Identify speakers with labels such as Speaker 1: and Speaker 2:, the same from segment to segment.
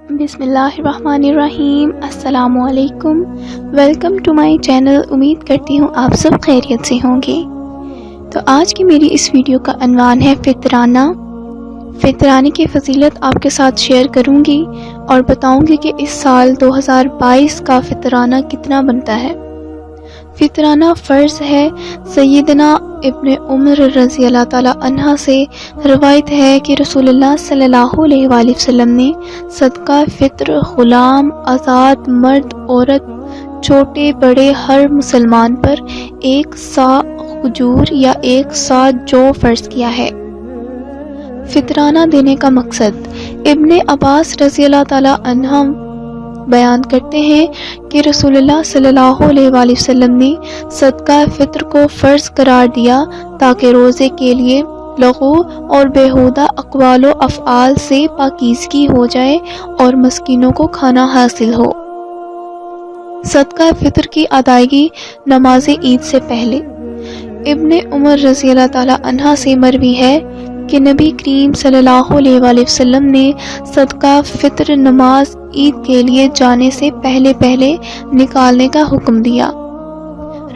Speaker 1: بسم اللہ الرحمن الرحیم۔ السلام علیکم، ویلکم ٹو مائی چینل۔ امید کرتی ہوں آپ سب خیریت سے ہوں گے۔ تو آج کی میری اس ویڈیو کا عنوان ہے فطرانہ۔ فطرانے کی فضیلت آپ کے ساتھ شیئر کروں گی اور بتاؤں گی کہ اس سال 2022 کا فطرانہ کتنا بنتا ہے۔ فطرانہ فرض ہے۔ سیدنا ابن عمر رضی اللہ تعالی عنہ سے روایت ہے کہ رسول اللہ صلی اللہ علیہ وآلہ وسلم نے صدقہ فطر غلام، آزاد، مرد، عورت، چھوٹے بڑے ہر مسلمان پر 1 صاع کھجور یا 1 صاع جو فرض کیا ہے۔ فطرانہ دینے کا مقصد۔ ابن عباس رضی اللہ تعالی عنہ بیان کرتے ہیں کہ رسول اللہ صلی اللہ علیہ وآلہ وسلم نے صدقہ فطر کو فرض قرار دیا تاکہ روزے کے لیے لغو اور بیہودہ اقوال و افعال سے پاکیزگی ہو جائے اور مسکینوں کو کھانا حاصل ہو۔ صدقہ فطر کی ادائیگی نماز عید سے پہلے۔ ابن عمر رضی اللہ تعالی عنہ سے مروی ہے کہ نبی کریم صلی اللہ علیہ وآلہ وسلم نے صدقہ فطر نماز عید کے لیے جانے سے پہلے نکالنے کا حکم دیا۔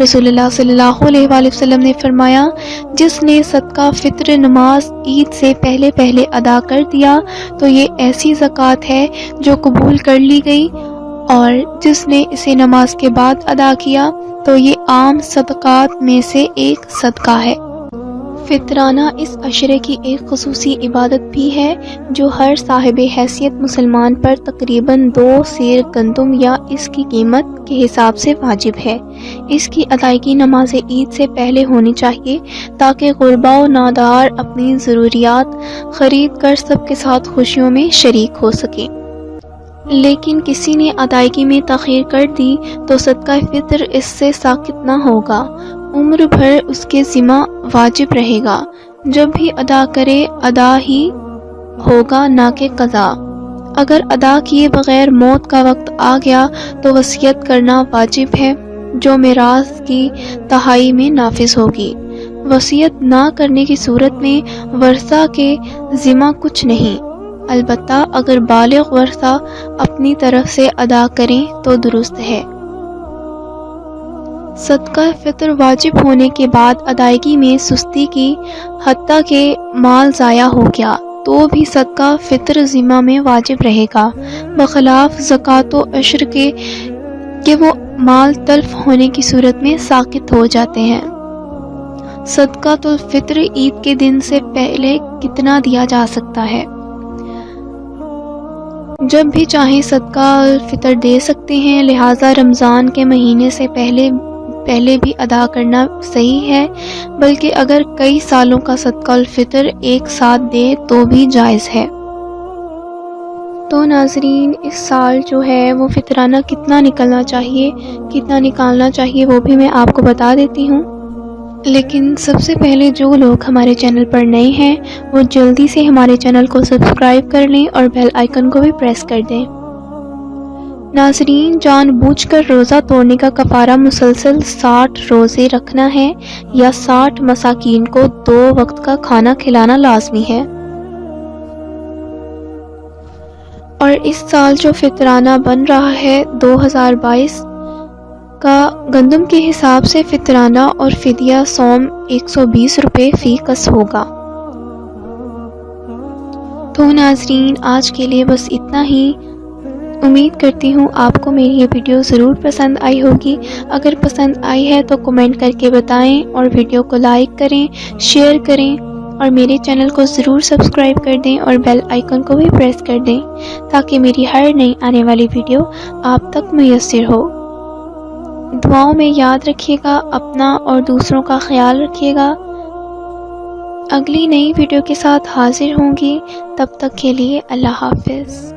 Speaker 1: رسول اللہ صلی اللہ علیہ وآلہ وسلم نے فرمایا، جس نے صدقہ فطر نماز عید سے پہلے ادا کر دیا تو یہ ایسی زکوٰۃ ہے جو قبول کر لی گئی، اور جس نے اسے نماز کے بعد ادا کیا تو یہ عام صدقات میں سے ایک صدقہ ہے۔ فطرانہ اس عشرے کی ایک خصوصی عبادت بھی ہے جو ہر صاحب حیثیت مسلمان پر تقریباً 2 سیر گندم یا اس کی قیمت کے حساب سے واجب ہے۔ اس کی ادائیگی نماز عید سے پہلے ہونی چاہیے تاکہ غربا و نادار اپنی ضروریات خرید کر سب کے ساتھ خوشیوں میں شریک ہو سکیں۔ لیکن کسی نے ادائیگی میں تاخیر کر دی تو صدقہ فطر اس سے ساقط نہ ہوگا، عمر بھر اس کے ذمہ واجب رہے گا۔ جب بھی ادا کرے ادا ہی ہوگا نہ کہ قضا۔ اگر ادا کیے بغیر موت کا وقت آ گیا تو وصیت کرنا واجب ہے جو میراث کی تہائی میں نافذ ہوگی۔ وصیت نہ کرنے کی صورت میں ورثہ کے ذمہ کچھ نہیں، البتہ اگر بالغ ورثہ اپنی طرف سے ادا کریں تو درست ہے۔ صدقہ فطر واجب ہونے کے بعد ادائیگی میں سستی کی، حتیٰ کہ مال ضائع ہو گیا تو بھی صدقہ فطر ذمہ میں واجب رہے گا، بخلاف زکوٰۃ و عشر کے کہ وہ مال تلف ہونے کی صورت میں ساقط ہو جاتے ہیں۔ صدقۃ الفطر عید کے دن سے پہلے کتنا دیا جا سکتا ہے؟ جب بھی چاہیں صدقہ الفطر دے سکتے ہیں، لہٰذا رمضان کے مہینے سے پہلے بھی ادا کرنا صحیح ہے، بلکہ اگر کئی سالوں کا صدقہ الفطر ایک ساتھ دے تو بھی جائز ہے۔ تو ناظرین، اس سال جو ہے وہ فطرانہ کتنا نکالنا چاہیے وہ بھی میں آپ کو بتا دیتی ہوں۔ لیکن سب سے پہلے جو لوگ ہمارے چینل پر نئے ہیں وہ جلدی سے ہمارے چینل کو سبسکرائب کر لیں اور بیل آئیکن کو بھی پریس کر دیں۔ ناظرین، جان بوجھ کر روزہ توڑنے کا کفارہ مسلسل 60 روزے رکھنا ہے یا 60 مساکین کو 2 وقت کا کھانا کھلانا لازمی ہے۔ اور اس سال جو فطرانہ بن رہا ہے 2022 کا، گندم کے حساب سے فطرانہ اور فدیہ صوم 120 روپے فی کس ہوگا۔ تو ناظرین، آج کے لیے بس اتنا ہی۔ امید کرتی ہوں آپ کو میری یہ ویڈیو ضرور پسند آئی ہوگی۔ اگر پسند آئی ہے تو کمنٹ کر کے بتائیں اور ویڈیو کو لائک کریں، شیئر کریں اور میرے چینل کو ضرور سبسکرائب کر دیں اور بیل آئیکن کو بھی پریس کر دیں تاکہ میری ہر نئی آنے والی ویڈیو آپ تک میسر ہو۔ دعاؤں میں یاد رکھیے گا، اپنا اور دوسروں کا خیال رکھیے گا۔ اگلی نئی ویڈیو کے ساتھ حاضر ہوں گی، تب تک کے لیے اللہ حافظ۔